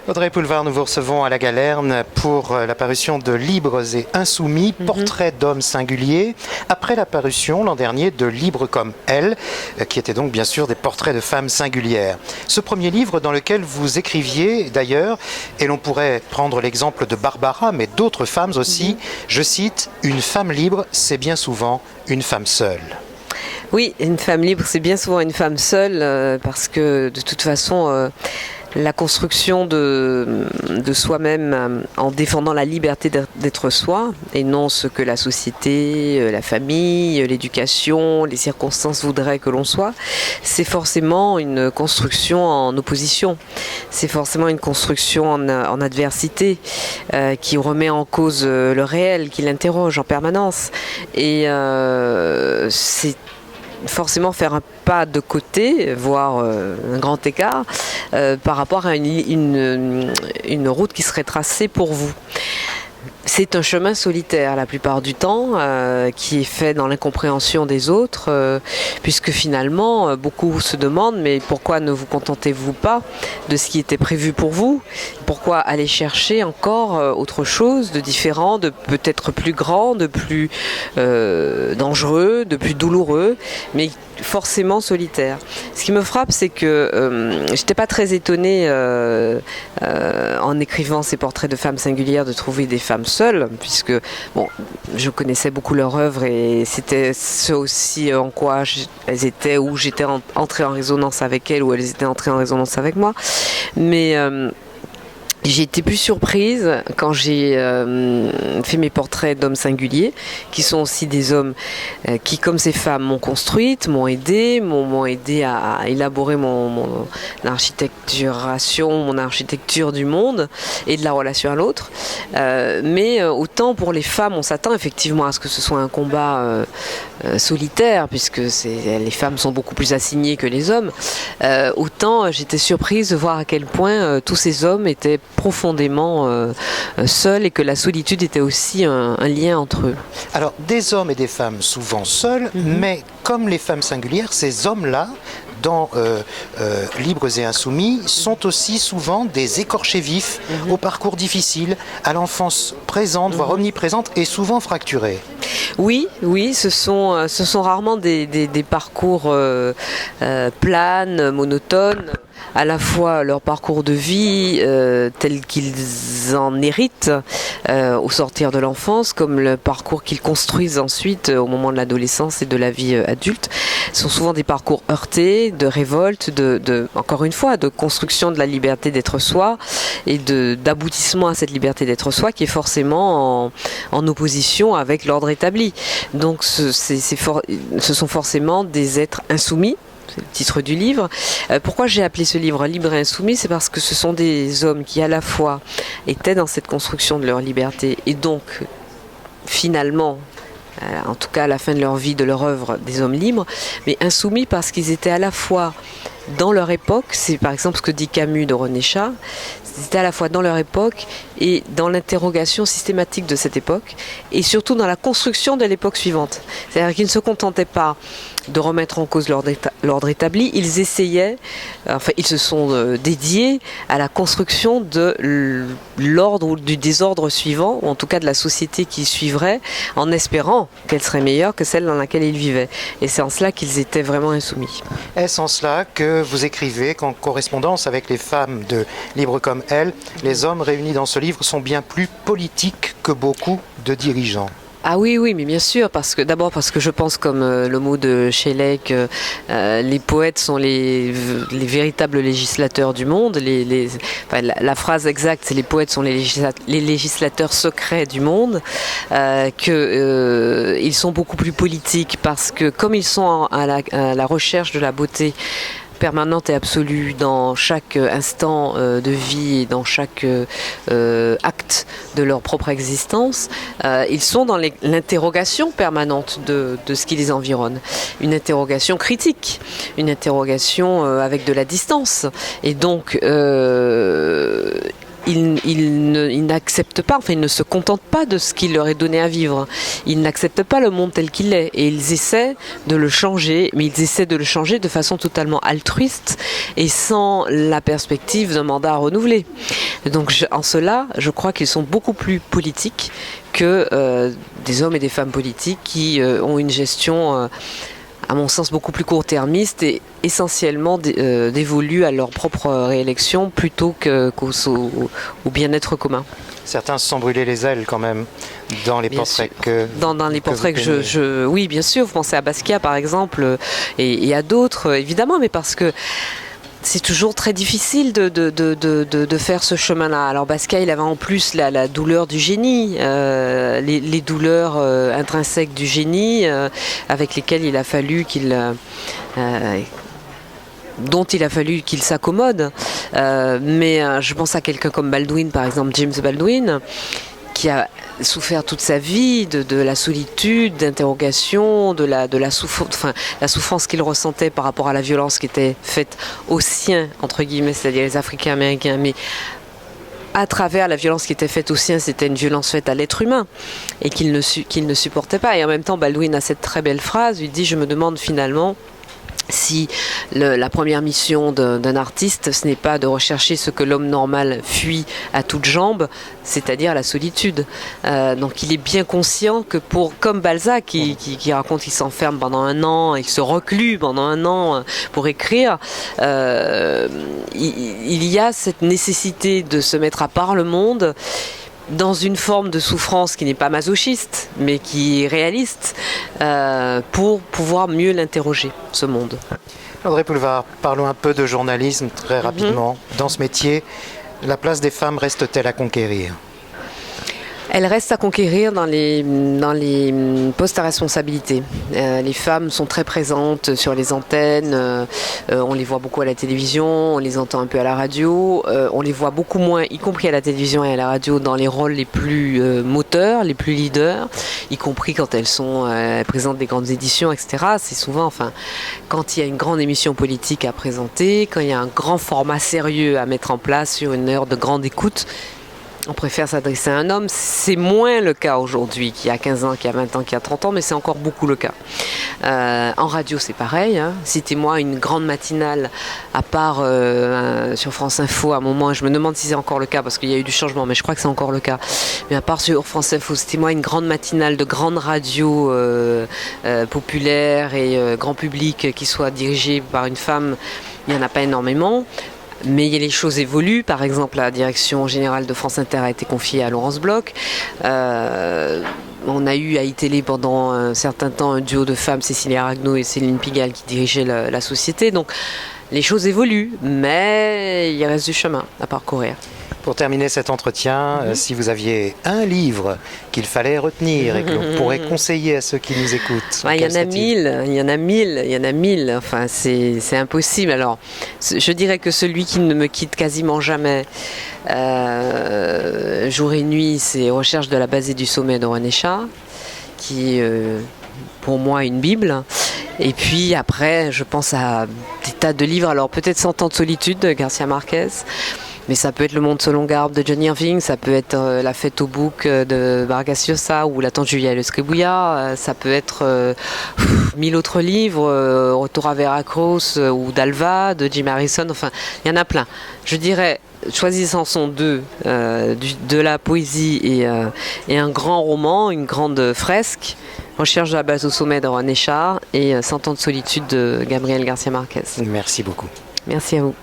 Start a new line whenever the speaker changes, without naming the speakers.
Audrey Pulvar, nous vous recevons à la Galerne pour la parution de Libres et Insoumis, portrait d'hommes singuliers, après la parution l'an dernier de Libres comme elle, qui était donc bien sûr des portraits de femmes singulières. Ce premier livre dans lequel vous écriviez d'ailleurs, et l'on pourrait prendre l'exemple de Barbara, mais d'autres femmes aussi, je cite, « Une femme libre, c'est bien souvent une femme seule ».
Oui, une femme libre, c'est bien souvent une femme seule, parce que de toute façon, la construction de soi-même en défendant la liberté d'être soi, et non ce que la société, la famille, l'éducation, les circonstances voudraient que l'on soit, c'est forcément une construction en opposition. C'est forcément une construction en adversité, qui remet en cause le réel, qui l'interroge en permanence. Et c'est forcément faire un pas de côté, voire un grand écart, par rapport à une route qui serait tracée pour vous. C'est un chemin solitaire la plupart du temps, qui est fait dans l'incompréhension des autres, puisque finalement, beaucoup se demandent, mais pourquoi ne vous contentez-vous pas de ce qui était prévu pour vous? Pourquoi aller chercher encore autre chose de différent, de peut-être plus grand, de plus dangereux, de plus douloureux, mais forcément solitaire. Ce qui me frappe, c'est que j'étais pas très étonnée en écrivant ces portraits de femmes singulières de trouver des femmes seules, puisque bon, je connaissais beaucoup leur œuvre et c'était ce aussi en quoi elles étaient, où j'étais entrée en résonance avec elles, ou elles étaient entrées en résonance avec moi. Mais j'ai été plus surprise quand j'ai fait mes portraits d'hommes singuliers, qui sont aussi des hommes qui, comme ces femmes, m'ont construite, m'ont aidé à élaborer mon architecturation, mon architecture du monde et de la relation à l'autre. Mais autant pour les femmes, on s'attend effectivement à ce que ce soit un combat solitaire, puisque les femmes sont beaucoup plus assignées que les hommes. Autant j'étais surprise de voir à quel point tous ces hommes étaient profondément seuls, et que la solitude était aussi un lien entre eux.
Alors, des hommes et des femmes souvent seuls, mais comme les femmes singulières, ces hommes-là, dans Libres et Insoumis, sont aussi souvent des écorchés vifs, au parcours difficile, à l'enfance présente, voire omniprésente, et souvent fracturée.
Oui, ce sont rarement des parcours planes, monotones. À la fois leur parcours de vie tel qu'ils en héritent au sortir de l'enfance, comme le parcours qu'ils construisent ensuite au moment de l'adolescence et de la vie adulte, sont souvent des parcours heurtés, de révolte, encore une fois, de construction de la liberté d'être soi, et d'aboutissement à cette liberté d'être soi qui est forcément en opposition avec l'ordre établi. Donc ce sont forcément des êtres insoumis. C'est le titre du livre. Pourquoi j'ai appelé ce livre Libre et Insoumis? C'est parce que ce sont des hommes qui à la fois étaient dans cette construction de leur liberté, et donc finalement, en tout cas à la fin de leur vie, de leur œuvre, des hommes libres, mais insoumis parce qu'ils étaient à la fois dans leur époque. C'est par exemple ce que dit Camus de René Char. C'était à la fois dans leur époque et dans l'interrogation systématique de cette époque, et surtout dans la construction de l'époque suivante. C'est-à-dire qu'ils ne se contentaient pas de remettre en cause l'ordre établi, ils essayaient, ils se sont dédiés à la construction de l'ordre ou du désordre suivant, ou en tout cas de la société qui suivrait, en espérant qu'elle serait meilleure que celle dans laquelle ils vivaient. Et c'est en cela qu'ils étaient vraiment insoumis.
Est-ce en cela que vous écrivez qu'en correspondance avec les femmes de Libres comme elle, les hommes réunis dans ce livre sont bien plus politiques que beaucoup de dirigeants?
Ah oui, mais bien sûr, parce que je pense, comme le mot de Shelley, que les poètes sont les véritables législateurs du monde. La phrase exacte, c'est les poètes sont les législateurs secrets du monde, qu'ils sont beaucoup plus politiques, parce que comme ils sont à la recherche de la beauté permanente et absolue dans chaque instant de vie et dans chaque acte de leur propre existence, ils sont dans l'interrogation permanente de ce qui les environne. Une interrogation critique, une interrogation avec de la distance. Et donc, ils n'acceptent pas, enfin ils ne se contentent pas de ce qui leur est donné à vivre. Ils n'acceptent pas le monde tel qu'il est et ils essaient de le changer, mais ils essaient de le changer de façon totalement altruiste et sans la perspective d'un mandat renouvelé. Donc en cela, je crois qu'ils sont beaucoup plus politiques que des hommes et des femmes politiques qui ont une gestion à mon sens beaucoup plus court-termiste et essentiellement dévolue à leur propre réélection plutôt qu'au bien-être commun.
Certains se sont brûlés les ailes quand même dans les
Bien
portraits
sûr. Dans les portraits que oui, bien sûr, vous pensez à Basquiat par exemple et à d'autres évidemment, mais parce que c'est toujours très difficile de faire ce chemin-là. Alors Basquiat, il avait en plus la douleur du génie, les douleurs intrinsèques du génie avec lesquelles il a fallu dont il a fallu qu'il s'accommode. Mais je pense à quelqu'un comme Baldwin, par exemple, James Baldwin, qui a souffert toute sa vie de la solitude, d'interrogation, de la souffrance qu'il ressentait par rapport à la violence qui était faite aux siens, entre guillemets, c'est-à-dire les Africains américains, mais à travers la violence qui était faite aux siens, c'était une violence faite à l'être humain et qu'il ne supportait pas. Et en même temps, Baldwin a cette très belle phrase, il dit « Je me demande finalement si la première mission d'un artiste, ce n'est pas de rechercher ce que l'homme normal fuit à toutes jambes, c'est-à-dire la solitude. » Donc il est bien conscient que comme Balzac qui raconte qu'il s'enferme pendant 1 an et qu'il se reclue pendant 1 an pour écrire, il y a cette nécessité de se mettre à part le monde dans une forme de souffrance qui n'est pas masochiste, mais qui est réaliste, pour pouvoir mieux l'interroger, ce monde.
Audrey Pulvar, parlons un peu de journalisme très rapidement. Dans ce métier, la place des femmes reste-t-elle à conquérir ?
Elle reste à conquérir dans les postes à responsabilité. Les femmes sont très présentes sur les antennes, on les voit beaucoup à la télévision, on les entend un peu à la radio, on les voit beaucoup moins, y compris à la télévision et à la radio, dans les rôles les plus moteurs, les plus leaders, y compris quand elles présentent des grandes éditions, etc. C'est souvent, quand il y a une grande émission politique à présenter, quand il y a un grand format sérieux à mettre en place sur une heure de grande écoute, on préfère s'adresser à un homme. C'est moins le cas aujourd'hui qu'il y a 15 ans, qu'il y a 20 ans, qu'il y a 30 ans, mais c'est encore beaucoup le cas. En radio, c'est pareil. Hein. Citez-moi une grande matinale, à part sur France Info, à un moment, je me demande si c'est encore le cas, parce qu'il y a eu du changement, mais je crois que c'est encore le cas. Mais à part sur France Info, citez-moi une grande matinale de grande radio populaire et grand public qui soit dirigée par une femme, il n'y en a pas énormément. Mais les choses évoluent. Par exemple, la direction générale de France Inter a été confiée à Laurence Bloch. On a eu à iTélé pendant un certain temps un duo de femmes, Cécilia Aragno et Céline Pigalle, qui dirigeaient la société. Donc les choses évoluent, mais il reste du chemin à parcourir.
Pour terminer cet entretien, si vous aviez un livre qu'il fallait retenir et que l'on pourrait conseiller à ceux qui nous écoutent,
il y en a mille. Enfin, c'est impossible. Alors, je dirais que celui qui ne me quitte quasiment jamais, jour et nuit, c'est Recherche de la base et du sommet de René Char, qui est pour moi une Bible. Et puis après, je pense à des tas de livres. Alors peut-être 100 ans de solitude de Garcia Marquez. Mais ça peut être Le Monde selon Garbe de John Irving, ça peut être La fête au bouc de Vargas Llosa ou La tante Julia Escribuya, ça peut être 1000 autres livres, Retour à Veracruz ou d'Alva de Jim Harrison, enfin il y en a plein. Je dirais, choisissant de la poésie et un grand roman, une grande fresque, Recherche de la base au sommet de René Char et 100 ans de solitude de Gabriel Garcia Marquez.
Merci beaucoup.
Merci à vous.